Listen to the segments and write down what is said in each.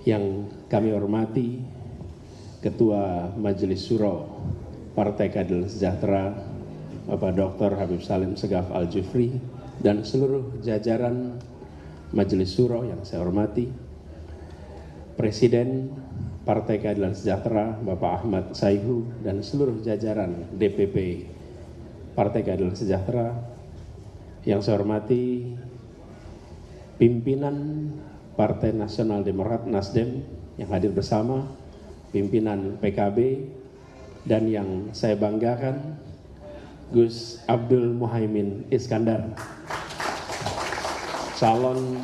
Yang kami hormati Ketua Majelis Syuro Partai Keadilan Sejahtera Bapak Dr. Habib Salim Segaf Al-Jufri dan seluruh jajaran Majelis Syuro yang saya hormati, Presiden Partai Keadilan Sejahtera Bapak Ahmad Saihu dan seluruh jajaran DPP Partai Keadilan Sejahtera yang saya hormati, pimpinan Partai Nasional Demokrat Nasdem yang hadir bersama, pimpinan PKB, dan yang saya banggakan Gus Abdul Muhaimin Iskandar, calon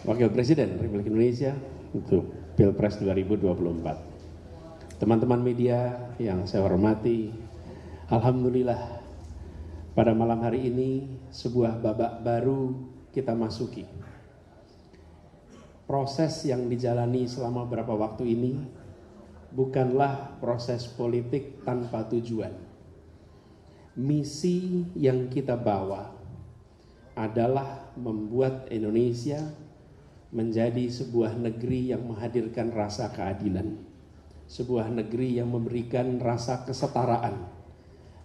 Wakil Presiden Republik Indonesia untuk Pilpres 2024. Teman-teman media yang saya hormati, alhamdulillah pada malam hari ini sebuah babak baru kita masuki. Proses yang dijalani selama beberapa waktu ini bukanlah proses politik tanpa tujuan. Misi yang kita bawa adalah membuat Indonesia menjadi sebuah negeri yang menghadirkan rasa keadilan, sebuah negeri yang memberikan rasa kesetaraan,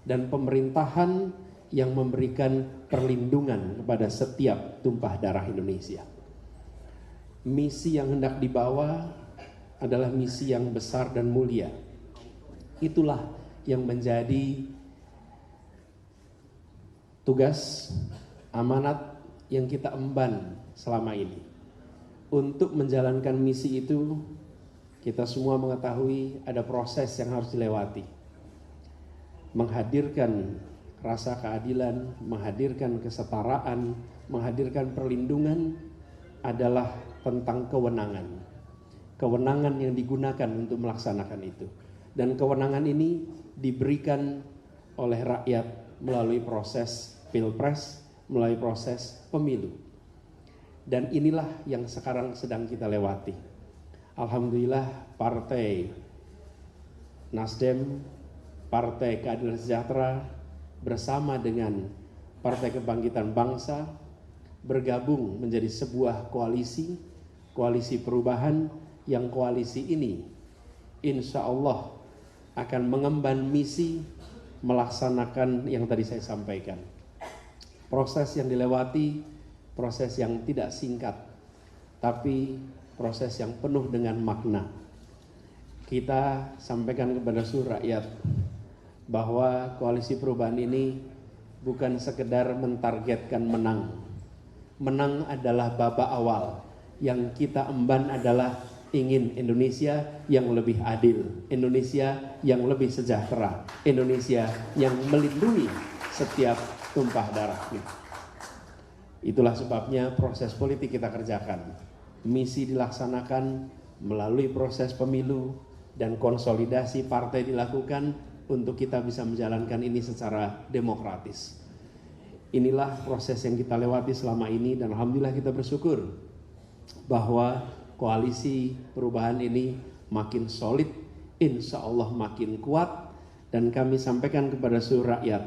dan pemerintahan yang memberikan perlindungan kepada setiap tumpah darah Indonesia. Misi yang hendak dibawa adalah misi yang besar dan mulia. Itulah yang menjadi tugas amanat yang kita emban selama ini. Untuk menjalankan misi itu, kita semua mengetahui ada proses yang harus dilewati. Menghadirkan rasa keadilan, menghadirkan kesetaraan, menghadirkan perlindungan adalah tentang kewenangan. Kewenangan yang digunakan untuk melaksanakan itu. Dan kewenangan ini diberikan oleh rakyat melalui proses pilpres, melalui proses pemilu. Dan inilah yang sekarang sedang kita lewati. Alhamdulillah Partai Nasdem, Partai Keadilan Sejahtera bersama dengan Partai Kebangkitan Bangsa bergabung menjadi sebuah koalisi perubahan, yang koalisi ini insya Allah akan mengemban misi melaksanakan yang tadi saya sampaikan. Proses yang dilewati, proses yang tidak singkat, tapi proses yang penuh dengan makna. Kita sampaikan kepada seluruh rakyat bahwa koalisi perubahan ini bukan sekedar mentargetkan menang. Menang adalah babak awal. Yang kita emban adalah ingin Indonesia yang lebih adil, Indonesia yang lebih sejahtera, Indonesia yang melindungi setiap tumpah darahnya. Itulah sebabnya proses politik kita kerjakan. Misi dilaksanakan melalui proses pemilu dan konsolidasi partai dilakukan untuk kita bisa menjalankan ini secara demokratis. Inilah proses yang kita lewati selama ini dan alhamdulillah kita bersyukur bahwa koalisi perubahan ini makin solid, insya Allah makin kuat, dan kami sampaikan kepada seluruh rakyat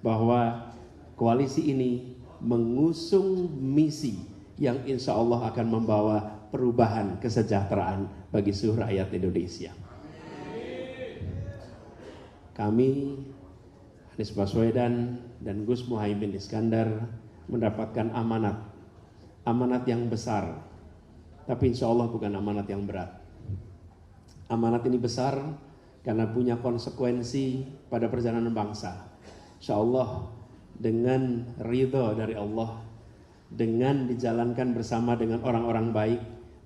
bahwa koalisi ini mengusung misi yang insya Allah akan membawa perubahan kesejahteraan bagi seluruh rakyat Indonesia. Kami, Anies Baswedan dan Gus Muhaimin Iskandar mendapatkan amanat yang besar, tapi insya Allah bukan amanat yang berat. Amanat ini besar karena punya konsekuensi pada perjalanan bangsa. Insya Allah dengan ridho dari Allah, dengan dijalankan bersama dengan orang-orang baik,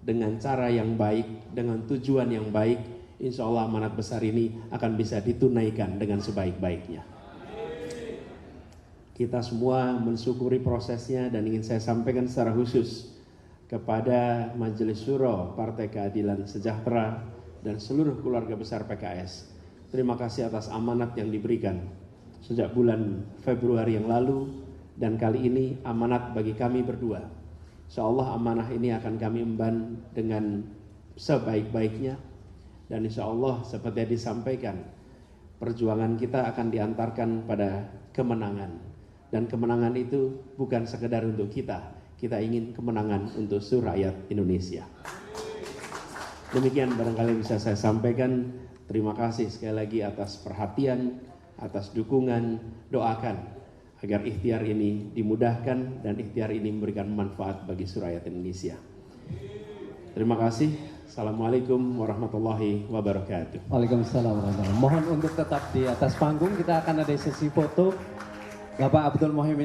dengan cara yang baik, dengan tujuan yang baik, insya Allah amanat besar ini akan bisa ditunaikan dengan sebaik-baiknya. Kita semua mensyukuri prosesnya dan ingin saya sampaikan secara khusus kepada Majelis Syuro Partai Keadilan Sejahtera dan seluruh keluarga besar PKS. Terima kasih atas amanat yang diberikan sejak bulan Februari yang lalu, dan kali ini amanat bagi kami berdua. Insya Allah amanah ini akan kami emban dengan sebaik-baiknya, dan insya Allah seperti yang disampaikan, perjuangan kita akan diantarkan pada kemenangan. Dan kemenangan itu bukan sekedar untuk kita ingin kemenangan untuk seluruh rakyat Indonesia. Demikian barangkali bisa saya sampaikan. Terima kasih sekali lagi atas perhatian, atas dukungan. Doakan agar ikhtiar ini dimudahkan dan ikhtiar ini memberikan manfaat bagi Suraiyat Indonesia. Terima kasih. Assalamualaikum warahmatullahi wabarakatuh. Waalaikumsalam warahmatullahi wabarakatuh. Mohon untuk tetap di atas panggung, kita akan ada sesi foto Bapak Abdul Muhaimin.